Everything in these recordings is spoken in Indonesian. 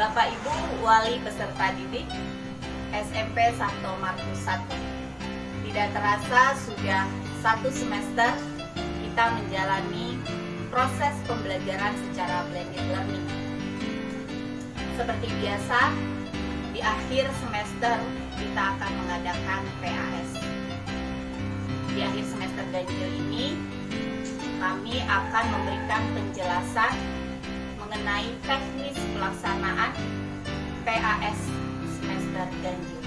Bapak Ibu wali peserta didik SMP Santo Markus 1. Tidak terasa sudah 1 semester kita menjalani proses pembelajaran secara blended learning. Seperti biasa, di akhir semester kita akan mengadakan PAS. Di akhir semester ganjil ini, kami akan memberikan penjelasan mengenai teknis pelaksanaan PAS semester ganjil.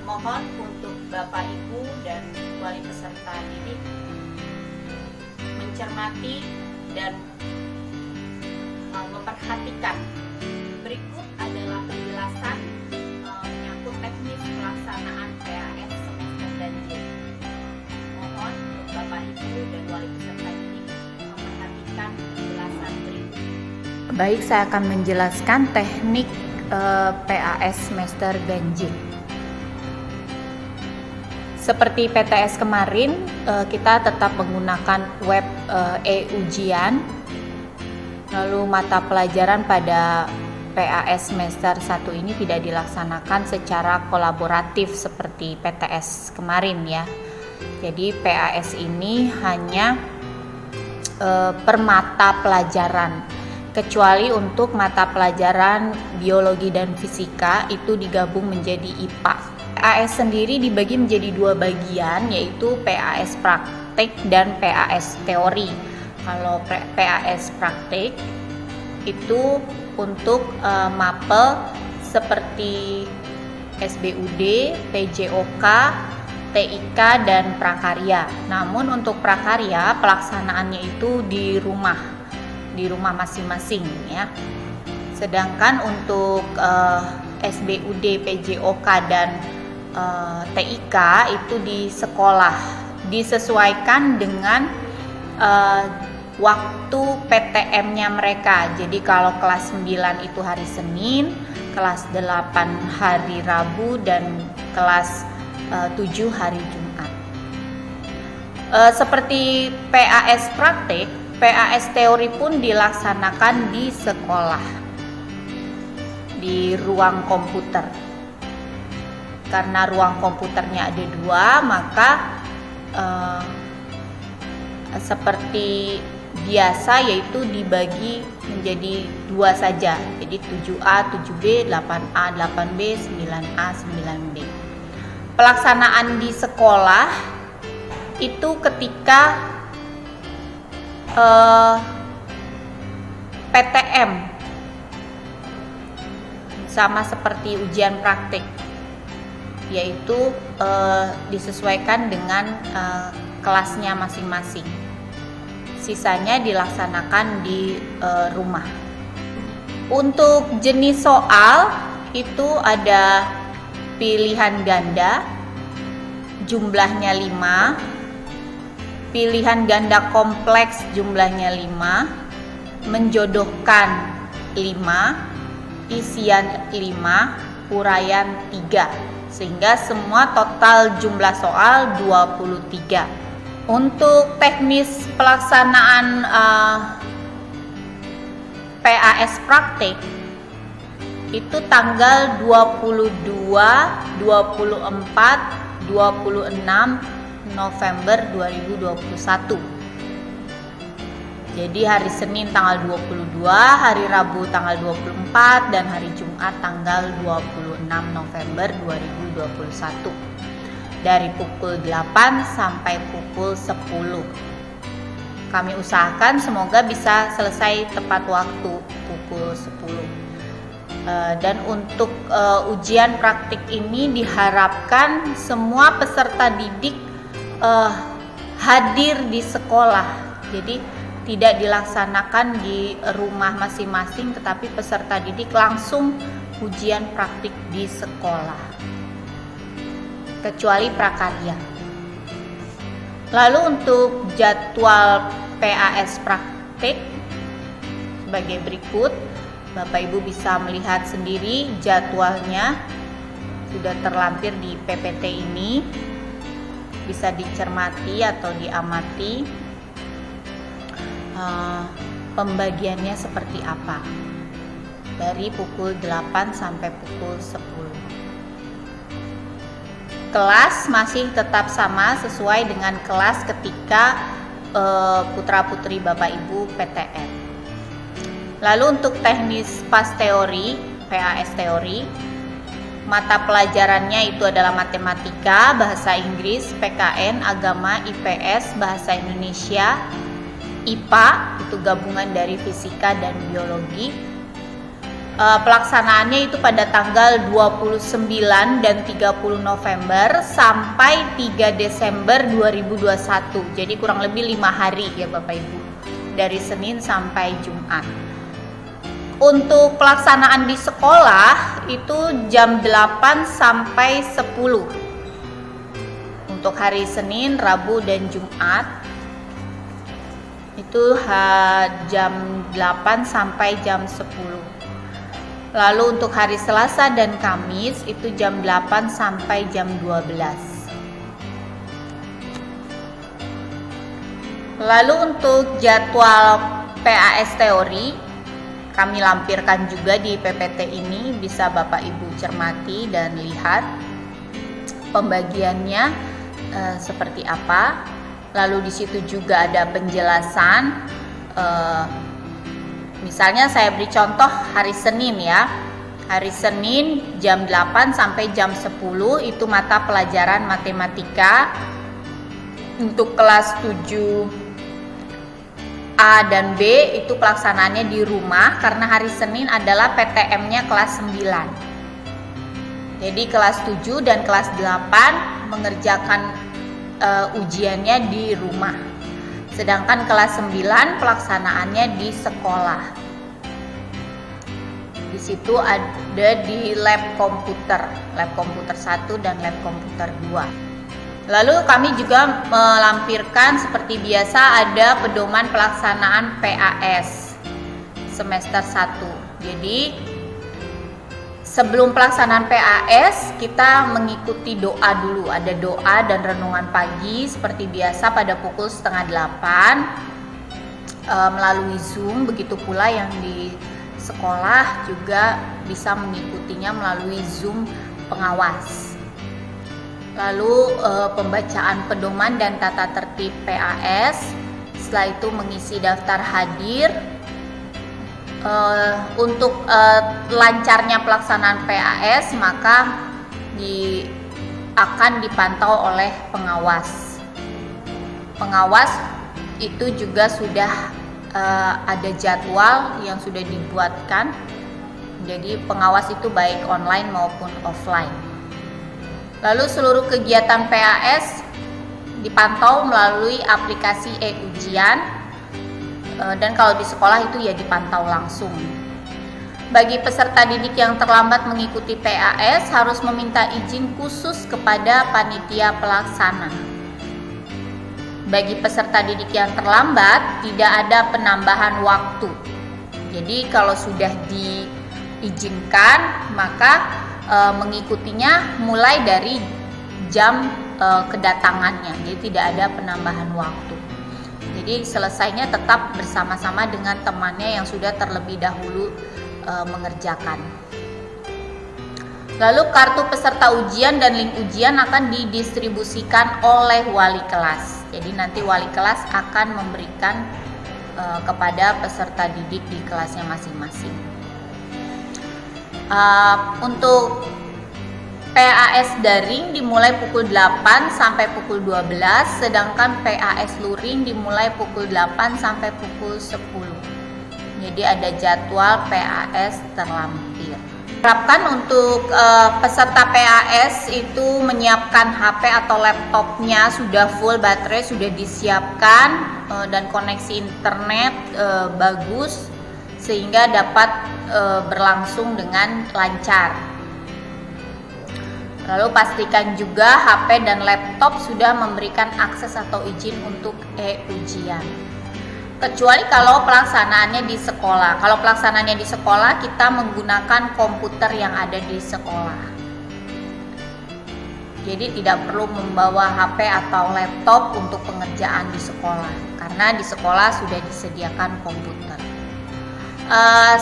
Mohon untuk Bapak Ibu dan wali peserta didik mencermati dan memperhatikan. Berikut adalah penjelasan menyangkut teknis pelaksanaan PAS semester ganjil. Mohon untuk Bapak Ibu dan wali peserta didik memperhatikan penjelasan berikut. Baik, saya akan menjelaskan teknik PAS semester ganjil. Seperti PTS kemarin, kita tetap menggunakan web e-ujian. Lalu mata pelajaran pada PAS semester 1 ini tidak dilaksanakan secara kolaboratif seperti PTS kemarin ya. Jadi PAS ini hanya per mata pelajaran, kecuali untuk mata pelajaran biologi dan fisika itu digabung menjadi IPA. PAS sendiri dibagi menjadi 2 bagian, yaitu PAS praktik dan PAS teori. Kalau PAS praktik itu untuk mapel seperti SBUD, PJOK, TIK, dan prakarya. Namun untuk prakarya pelaksanaannya itu di rumah masing-masing ya. Sedangkan untuk SBUD, PJOK, dan TIK itu di sekolah, disesuaikan dengan waktu PTM-nya mereka. Jadi kalau kelas 9 itu hari Senin, kelas 8 hari Rabu, dan kelas 7 hari Jumat. Seperti PAS praktik, PAS teori pun dilaksanakan di sekolah, di ruang komputer. Karena ruang komputernya ada 2, maka seperti biasa yaitu dibagi menjadi 2 saja. Jadi 7A, 7B, 8A, 8B, 9A, 9B. Pelaksanaan di sekolah itu ketika PTM, sama seperti ujian praktik, yaitu disesuaikan dengan kelasnya masing-masing. Sisanya dilaksanakan di rumah. Untuk jenis soal itu ada pilihan ganda, jumlahnya 5, pilihan ganda kompleks jumlahnya 5, menjodohkan 5, isian 5, uraian 3. Sehingga semua total jumlah soal 23. Untuk teknis pelaksanaan PAS praktik itu tanggal 22, 24, 26 November 2021. Jadi hari Senin tanggal 22, hari Rabu tanggal 24, dan hari Jumat tanggal 26 November 2021. Dari pukul 8 sampai pukul 10. Kami usahakan semoga bisa selesai tepat waktu pukul 10. Dan untuk ujian praktik ini diharapkan semua peserta didik hadir di sekolah. Jadi tidak dilaksanakan di rumah masing-masing, tetapi peserta didik langsung ujian praktik di sekolah, kecuali prakarya. Lalu untuk jadwal PAS praktik sebagai berikut. Bapak Ibu bisa melihat sendiri jadwalnya sudah terlampir di PPT ini, bisa dicermati atau diamati. pembagiannya seperti apa. Dari pukul 8 sampai pukul 10. Kelas masih tetap sama sesuai dengan kelas ketika putra-putri Bapak Ibu PTN. Lalu untuk teknis pas teori, PAS teori, mata pelajarannya itu adalah matematika, bahasa Inggris, PKN, agama, IPS, bahasa Indonesia, IPA, itu gabungan dari fisika dan biologi. Pelaksanaannya itu pada tanggal 29 dan 30 November sampai 3 Desember 2021. Jadi kurang lebih 5 hari ya Bapak Ibu, dari Senin sampai Jumat. Untuk pelaksanaan di sekolah itu jam 8 sampai 10. Untuk hari Senin, Rabu, dan Jumat itu jam 8 sampai jam 10. Lalu untuk hari Selasa dan Kamis itu jam 8 sampai jam 12. Lalu untuk jadwal PAS teori kami lampirkan juga di PPT ini, bisa Bapak Ibu cermati dan lihat pembagiannya seperti apa. Lalu di situ juga ada penjelasan. Misalnya saya beri contoh hari Senin ya. Hari Senin jam 8 sampai jam 10 itu mata pelajaran matematika. Untuk kelas 7A dan B itu pelaksanaannya di rumah karena hari Senin adalah PTM-nya kelas 9. Jadi kelas 7 dan kelas 8 mengerjakan ujiannya di rumah. Sedangkan kelas 9 pelaksanaannya di sekolah. Di situ ada di lab komputer 1 dan lab komputer 2. Lalu kami juga melampirkan seperti biasa ada pedoman pelaksanaan PAS semester 1. Jadi sebelum pelaksanaan PAS kita mengikuti doa dulu. Ada doa dan renungan pagi seperti biasa pada pukul 7:30 melalui Zoom. Begitu pula yang di sekolah juga bisa mengikutinya melalui Zoom pengawas. Lalu pembacaan pedoman dan tata tertib PAS. Setelah itu mengisi daftar hadir. Untuk lancarnya pelaksanaan PAS maka akan dipantau oleh pengawas. Pengawas itu juga sudah ada jadwal yang sudah dibuatkan. Jadi pengawas itu baik online maupun offline. Lalu seluruh kegiatan PAS dipantau melalui aplikasi e-ujian. Dan kalau di sekolah itu ya dipantau langsung. Bagi peserta didik yang terlambat mengikuti PAS harus meminta izin khusus kepada panitia pelaksana. Bagi peserta didik yang terlambat tidak ada penambahan waktu. Jadi kalau sudah diizinkan maka mengikutinya mulai dari jam kedatangannya. Jadi tidak ada penambahan waktu. Jadi selesainya tetap bersama-sama dengan temannya yang sudah terlebih dahulu mengerjakan. Lalu kartu peserta ujian dan link ujian akan didistribusikan oleh wali kelas. Jadi nanti wali kelas akan memberikan kepada peserta didik di kelasnya masing-masing. Untuk PAS daring dimulai pukul 8 sampai pukul 12, sedangkan PAS luring dimulai pukul 8 sampai pukul 10. Jadi ada jadwal PAS terlampir. Harapkan untuk peserta PAS itu menyiapkan HP atau laptopnya sudah full baterai, sudah disiapkan dan koneksi internet bagus sehingga dapat berlangsung dengan lancar. Lalu pastikan juga HP dan laptop sudah memberikan akses atau izin untuk e-ujian. Kecuali kalau pelaksanaannya di sekolah. Kalau pelaksanaannya di sekolah kita menggunakan komputer yang ada di sekolah. Jadi tidak perlu membawa HP atau laptop untuk pengerjaan di sekolah, karena di sekolah sudah disediakan komputer.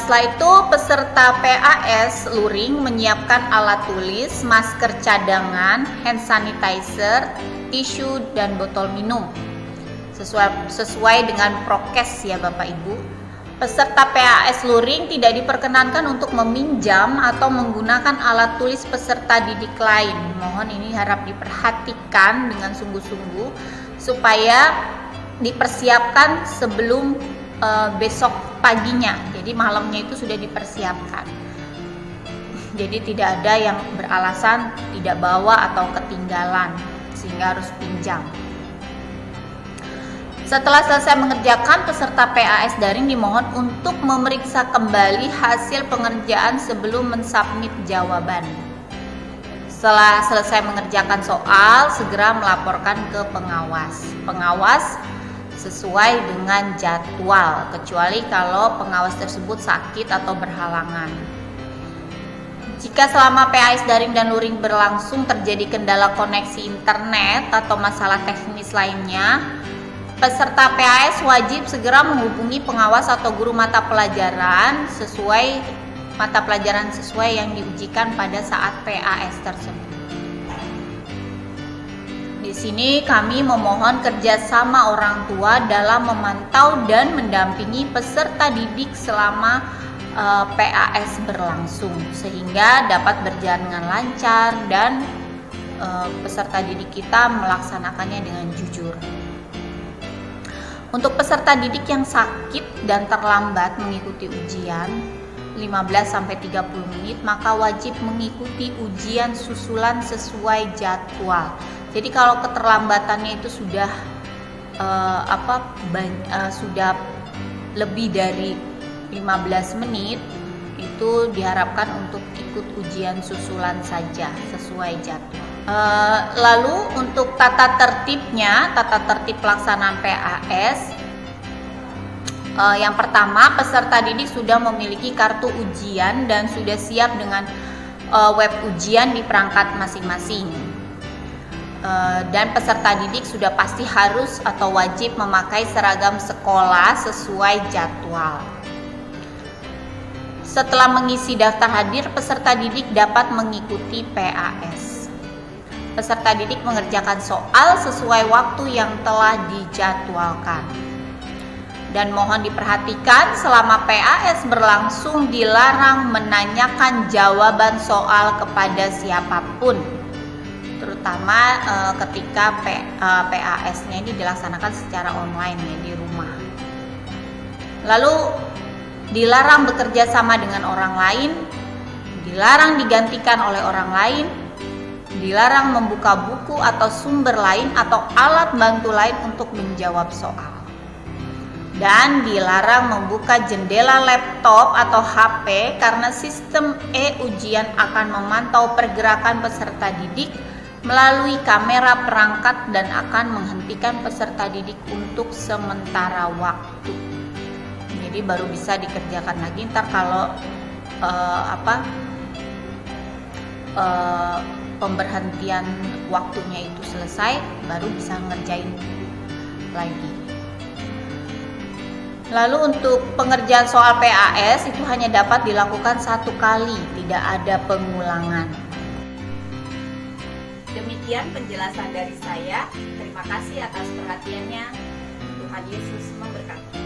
Setelah itu peserta PAS luring menyiapkan alat tulis, masker cadangan, hand sanitizer, tisu, dan botol minum sesuai dengan prokes ya Bapak Ibu. Peserta PAS luring tidak diperkenankan untuk meminjam atau menggunakan alat tulis peserta didik lain. Mohon ini harap diperhatikan dengan sungguh-sungguh supaya dipersiapkan sebelum besok paginya. Jadi malamnya itu sudah dipersiapkan. Jadi tidak ada yang beralasan tidak bawa atau ketinggalan sehingga harus pinjam. Setelah selesai mengerjakan, peserta PAS daring dimohon untuk memeriksa kembali hasil pengerjaan sebelum mensubmit jawaban. Setelah selesai mengerjakan soal, segera melaporkan ke pengawas. Pengawas sesuai dengan jadwal, kecuali kalau pengawas tersebut sakit atau berhalangan. Jika selama PAS daring dan luring berlangsung terjadi kendala koneksi internet atau masalah teknis lainnya, peserta PAS wajib segera menghubungi pengawas atau guru mata pelajaran sesuai yang diujikan pada saat PAS tersebut. Di sini kami memohon kerjasama orang tua dalam memantau dan mendampingi peserta didik selama PAS berlangsung sehingga dapat berjalan dengan lancar dan peserta didik kita melaksanakannya dengan jujur. Untuk peserta didik yang sakit dan terlambat mengikuti ujian 15-30 menit, maka wajib mengikuti ujian susulan sesuai jadwal. Jadi kalau keterlambatannya itu sudah sudah lebih dari 15 menit, itu diharapkan untuk ikut ujian susulan saja sesuai jadwal. Lalu untuk tata tertib pelaksanaan PAS, yang pertama, peserta didik sudah memiliki kartu ujian dan sudah siap dengan web ujian di perangkat masing-masing. Dan peserta didik sudah pasti harus atau wajib memakai seragam sekolah sesuai jadwal. Setelah mengisi daftar hadir, peserta didik dapat mengikuti PAS. Peserta didik mengerjakan soal sesuai waktu yang telah dijadwalkan. Dan mohon diperhatikan, selama PAS berlangsung dilarang menanyakan jawaban soal kepada siapapun, terutama ketika PAS-nya ini dilaksanakan secara online ya, di rumah. Lalu dilarang bekerja sama dengan orang lain, dilarang digantikan oleh orang lain, dilarang membuka buku atau sumber lain atau alat bantu lain untuk menjawab soal. Dan dilarang membuka jendela laptop atau HP karena sistem e-ujian akan memantau pergerakan peserta didik melalui kamera perangkat dan akan menghentikan peserta didik untuk sementara waktu. Jadi baru bisa dikerjakan lagi ntar kalau pemberhentian waktunya itu selesai, baru bisa ngerjain lagi. Lalu untuk pengerjaan soal PAS itu hanya dapat dilakukan 1 kali, tidak ada pengulangan. Demikian penjelasan dari saya. Terima kasih atas perhatiannya. Tuhan Yesus memberkati.